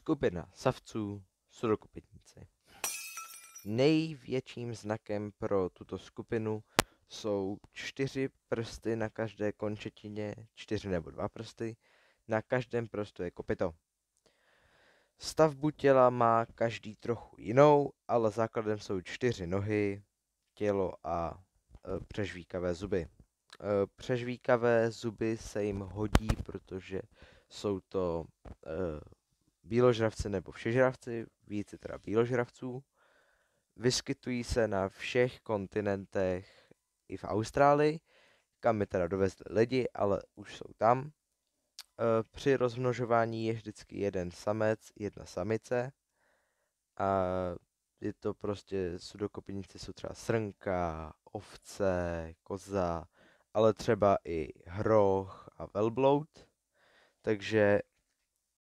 Skupina savců sudokopitníci. Největším znakem pro tuto skupinu jsou 4 prsty na každé končetině, 4 nebo 2 prsty, na každém prstu je kopyto. Stavbu těla má každý trochu jinou, ale základem jsou 4 nohy, tělo a přežvíkavé zuby. Přežvíkavé zuby se jim hodí, protože jsou to býložravci nebo všežravci, více teda býložravců. Vyskytují se na všech kontinentech i v Austrálii, kam mi teda dovezli lidi, ale už jsou tam. Při rozmnožování je vždycky jeden samec, jedna samice a je to prostě, sudokopitníci jsou třeba srnka, ovce, koza, ale třeba i hroch a velbloud. Takže